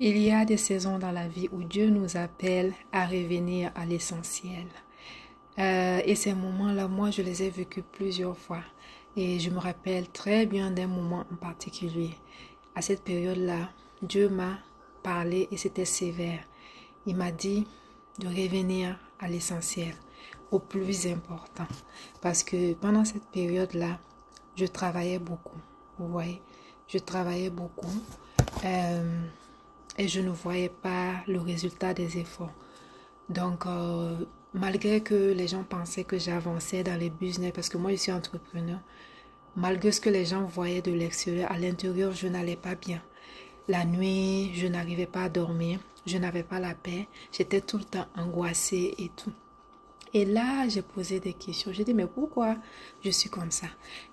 Il y a des saisons dans la vie où Dieu nous appelle à revenir à l'essentiel. Et ces moments-là, moi, je les ai vécus plusieurs fois. Et je me rappelle très bien d'un moment en particulier. À cette période-là, Dieu m'a parlé et c'était sévère. Il m'a dit de revenir à l'essentiel, au plus important. Parce que pendant cette période-là, je travaillais beaucoup. Vous voyez, je travaillais beaucoup. Euh, et je ne voyais pas le résultat des efforts. Donc, malgré que les gens pensaient que j'avançais dans les business, parce que moi je suis entrepreneur, malgré ce que les gens voyaient de l'extérieur, à l'intérieur, je n'allais pas bien. La nuit, je n'arrivais pas à dormir, je n'avais pas la paix, j'étais tout le temps angoissée et tout. Et là, j'ai posé des questions. J'ai dit, mais pourquoi je suis comme ça?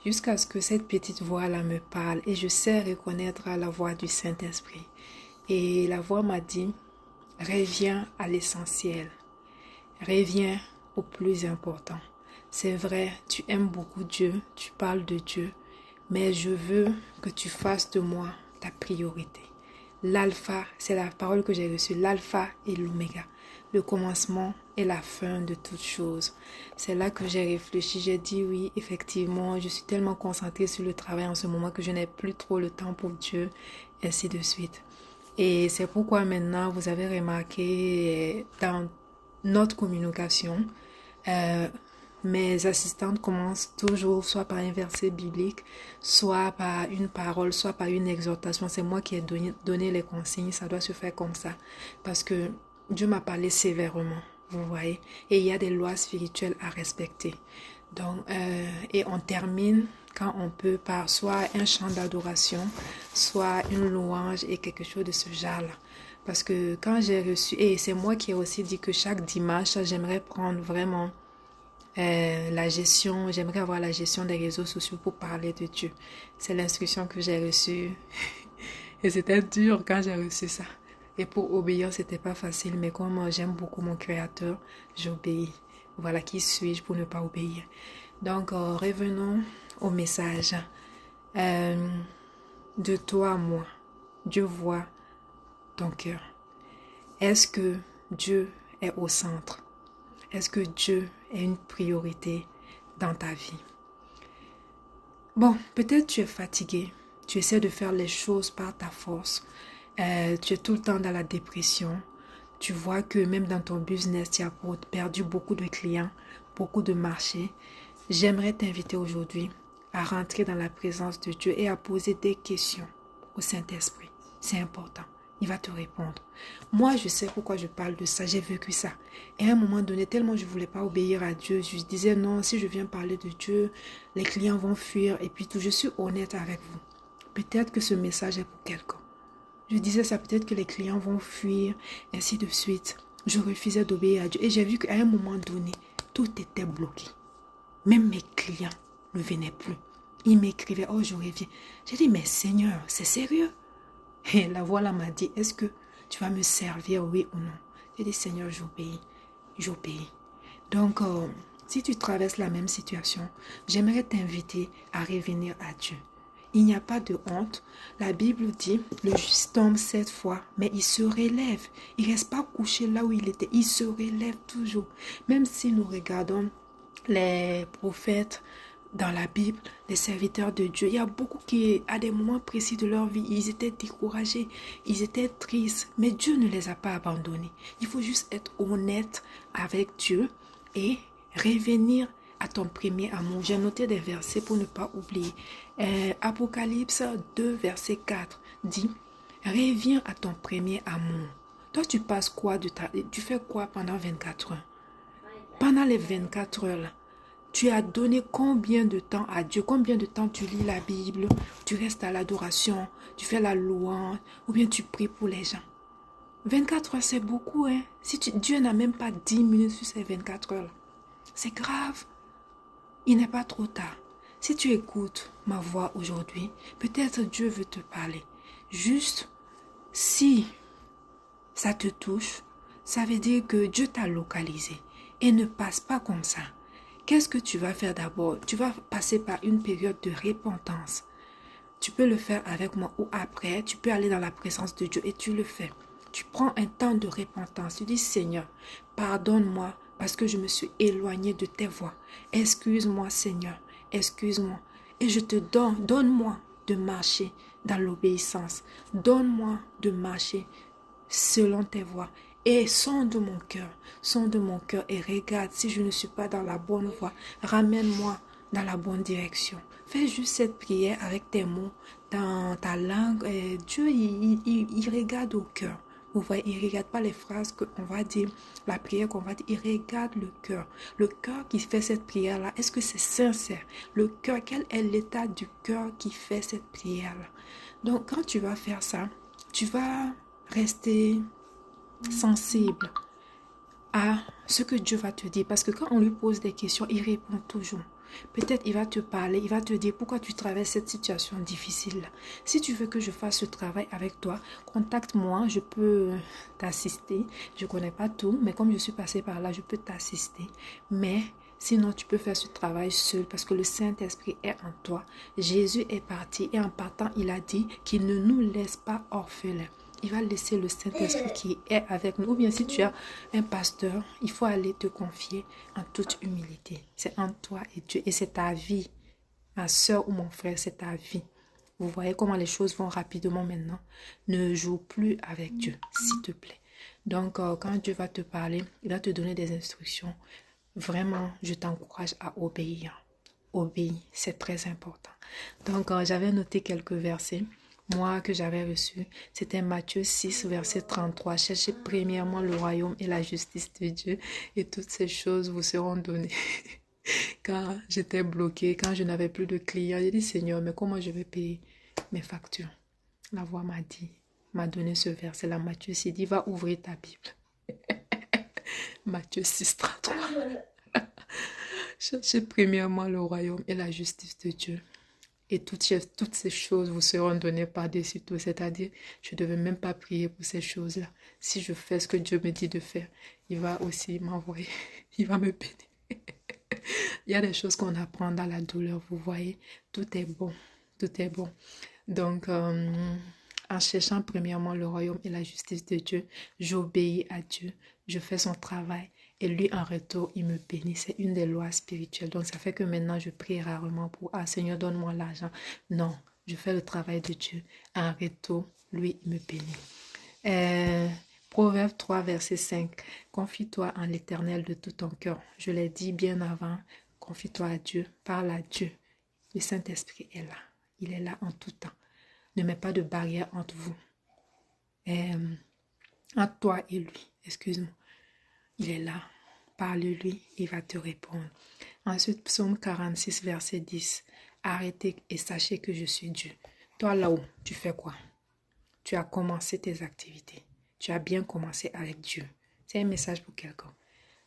Jusqu'à ce que cette petite voix-là me parle et je sais reconnaître la voix du Saint-Esprit. Et la voix m'a dit, reviens à l'essentiel, reviens au plus important. C'est vrai, tu aimes beaucoup Dieu, tu parles de Dieu, mais je veux que tu fasses de moi ta priorité. L'alpha, c'est la parole que j'ai reçue, l'alpha et l'oméga, le commencement et la fin de toutes choses. C'est là que j'ai réfléchi, j'ai dit oui, effectivement, je suis tellement concentrée sur le travail en ce moment que je n'ai plus trop le temps pour Dieu, ainsi de suite. Et c'est pourquoi maintenant, vous avez remarqué dans notre communication, euh, mes assistantes commencent toujours soit par un verset biblique, soit par une parole, soit par une exhortation. C'est moi qui ai donné les consignes, ça doit se faire comme ça. Parce que Dieu m'a parlé sévèrement, vous voyez. Et il y a des lois spirituelles à respecter. Donc, et on termine quand on peut par soit un chant d'adoration, soit une louange et quelque chose de ce genre-là. Parce que quand j'ai reçu, et c'est moi qui ai aussi dit que chaque dimanche, j'aimerais prendre vraiment la gestion, j'aimerais avoir la gestion des réseaux sociaux pour parler de Dieu. C'est l'instruction que j'ai reçue. Et c'était dur quand j'ai reçu ça. Et pour obéir, c'était pas facile, mais comme j'aime beaucoup mon Créateur, j'obéis. Voilà, qui suis-je pour ne pas obéir? Donc, revenons au message. Euh, de toi à moi, Dieu voit ton cœur. Est-ce que Dieu est au centre? Est-ce que Dieu est une priorité dans ta vie? Bon, peut-être tu es fatigué. Tu essaies de faire les choses par ta force. Tu es tout le temps dans la dépression. Tu vois que même dans ton business, tu as perdu beaucoup de clients, beaucoup de marchés. J'aimerais t'inviter aujourd'hui à rentrer dans la présence de Dieu et à poser des questions au Saint-Esprit. C'est important. Il va te répondre. Moi, je sais pourquoi je parle de ça. J'ai vécu ça. Et à un moment donné, tellement je ne voulais pas obéir à Dieu, je disais non, si je viens parler de Dieu, les clients vont fuir. Et puis tout, je suis honnête avec vous. Peut-être que ce message est pour quelqu'un. Je disais ça, peut-être que les clients vont fuir, ainsi de suite. Je refusais d'obéir à Dieu. Et j'ai vu qu'à un moment donné, tout était bloqué. Même mes clients ne venaient plus. Ils m'écrivaient, oh, je reviens. J'ai dit, mais Seigneur, c'est sérieux? Et la voix là m'a dit, est-ce que tu vas me servir, oui ou non? J'ai dit, Seigneur, j'obéis. J'obéis. Donc, si tu traverses la même situation, j'aimerais t'inviter à revenir à Dieu. Il n'y a pas de honte. La Bible dit, le juste tombe 7 fois, mais il se relève. Il ne reste pas couché là où il était. Il se relève toujours. Même si nous regardons les prophètes dans la Bible, les serviteurs de Dieu, il y a beaucoup qui, à des moments précis de leur vie, ils étaient découragés, ils étaient tristes, mais Dieu ne les a pas abandonnés. Il faut juste être honnête avec Dieu et revenir à ton premier amour. J'ai noté des versets pour ne pas oublier. Apocalypse 2, verset 4 dit, reviens à ton premier amour. Toi, tu passes quoi tu fais quoi pendant 24 heures? Pendant les 24 heures là, tu as donné combien de temps à Dieu? Combien de temps tu lis la Bible? Tu restes à l'adoration, tu fais la louange, ou bien tu pries pour les gens? 24 heures, c'est beaucoup, hein? Si Dieu n'a même pas 10 minutes sur ces 24 heures là, c'est grave. Il n'est pas trop tard. Si tu écoutes ma voix aujourd'hui, peut-être Dieu veut te parler. Juste, si ça te touche, ça veut dire que Dieu t'a localisé. Et ne passe pas comme ça. Qu'est-ce que tu vas faire d'abord? Tu vas passer par une période de repentance. Tu peux le faire avec moi ou après. Tu peux aller dans la présence de Dieu et tu le fais. Tu prends un temps de repentance. Tu dis, Seigneur, pardonne-moi parce que je me suis éloigné de tes voies. Excuse-moi, Seigneur. Excuse-moi. Et je te donne-moi de marcher dans l'obéissance. Donne-moi de marcher selon tes voies. Et sonde mon cœur et regarde si je ne suis pas dans la bonne voie. Ramène-moi dans la bonne direction. Fais juste cette prière avec tes mots, dans ta langue. Et Dieu, il regarde au cœur. Vous voyez, il ne regarde pas les phrases qu'on va dire, la prière qu'on va dire, il regarde le cœur. Le cœur qui fait cette prière-là, est-ce que c'est sincère? Le cœur, quel est l'état du cœur qui fait cette prière-là? Donc, quand tu vas faire ça, tu vas rester sensible à ce que Dieu va te dire. Parce que quand on lui pose des questions, il répond toujours. Peut-être il va te parler, il va te dire pourquoi tu traverses cette situation difficile. Si tu veux que je fasse ce travail avec toi, contacte-moi, je peux t'assister. Je ne connais pas tout, mais comme je suis passée par là, je peux t'assister. Mais sinon, tu peux faire ce travail seul parce que le Saint-Esprit est en toi. Jésus est parti et en partant, il a dit qu'il ne nous laisse pas orphelins. Il va laisser le Saint-Esprit qui est avec nous. Ou bien si tu as un pasteur, il faut aller te confier en toute humilité. C'est en toi et Dieu. Et c'est ta vie. Ma soeur ou mon frère, c'est ta vie. Vous voyez comment les choses vont rapidement maintenant. Ne joue plus avec Dieu, s'il te plaît. Donc, quand Dieu va te parler, il va te donner des instructions. Vraiment, je t'encourage à obéir. Obéis, c'est très important. Donc, j'avais noté quelques versets. Moi, que j'avais reçu, c'était Matthieu 6, verset 33. Cherchez premièrement le royaume et la justice de Dieu et toutes ces choses vous seront données. Quand j'étais bloquée, quand je n'avais plus de clients, j'ai dit, Seigneur, mais comment je vais payer mes factures? La voix m'a donné ce verset là, Matthieu 6, dit, va ouvrir ta Bible. Matthieu 6, 33. Cherchez premièrement le royaume et la justice de Dieu. Et toutes ces choses vous seront données par-dessus tout. C'est-à-dire, je ne devais même pas prier pour ces choses-là. Si je fais ce que Dieu me dit de faire, il va aussi m'envoyer. Il va me bénir. Il y a des choses qu'on apprend dans la douleur, vous voyez. Tout est bon. Tout est bon. Donc, en cherchant premièrement le royaume et la justice de Dieu, j'obéis à Dieu. Je fais son travail. Et lui, en retour, il me bénit. C'est une des lois spirituelles. Donc, ça fait que maintenant, je prie rarement pour « Ah, Seigneur, donne-moi l'argent. » Non, je fais le travail de Dieu. En retour, lui, il me bénit. Proverbe 3, verset 5. Confie-toi en l'Éternel de tout ton cœur. Je l'ai dit bien avant. Confie-toi à Dieu. Parle à Dieu. Le Saint-Esprit est là. Il est là en tout temps. Ne mets pas de barrière entre vous. Entre toi et lui. Excuse-moi. Il est là. Parle-lui, il va te répondre. Ensuite, psaume 46, verset 10. Arrêtez et sachez que je suis Dieu. Toi là-haut, tu fais quoi? Tu as commencé tes activités. Tu as bien commencé avec Dieu. C'est un message pour quelqu'un.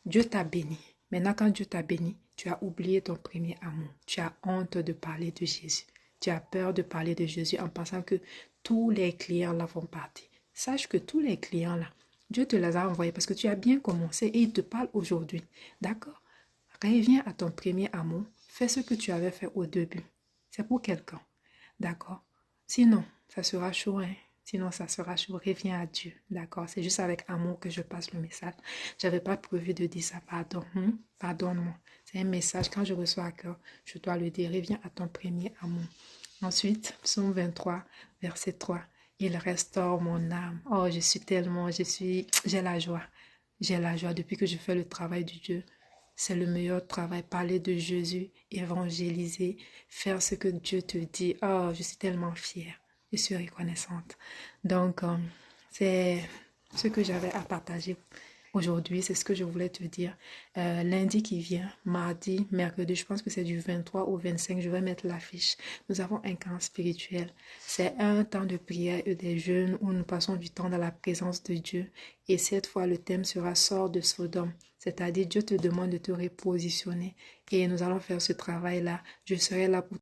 Dieu t'a béni. Maintenant, quand Dieu t'a béni, tu as oublié ton premier amour. Tu as honte de parler de Jésus. Tu as peur de parler de Jésus en pensant que tous les clients là vont partir. Sache que tous les clients là, Dieu te les a envoyés parce que tu as bien commencé et il te parle aujourd'hui. D'accord? Reviens à ton premier amour. Fais ce que tu avais fait au début. C'est pour quelqu'un. D'accord? Sinon, ça sera chaud, hein? Sinon, ça sera chaud. Reviens à Dieu. D'accord? C'est juste avec amour que je passe le message. J'avais pas prévu de dire ça. Pardon. Pardonne-moi. C'est un message. Quand je reçois à cœur, je dois le dire. Reviens à ton premier amour. Ensuite, psaume 23, verset 3. Il restaure mon âme. Oh, j'ai la joie. J'ai la joie depuis que je fais le travail de Dieu. C'est le meilleur travail. Parler de Jésus, évangéliser, faire ce que Dieu te dit. Oh, je suis tellement fière. Je suis reconnaissante. Donc, c'est ce que j'avais à partager aujourd'hui. C'est ce que je voulais te dire. Lundi qui vient, mardi, mercredi, je pense que c'est du 23 au 25, je vais mettre l'affiche. Nous avons un camp spirituel. C'est un temps de prière et des jeûnes où nous passons du temps dans la présence de Dieu. Et cette fois, le thème sera « Sors de Sodome ». C'est-à-dire, Dieu te demande de te repositionner. Et nous allons faire ce travail-là. Je serai là pour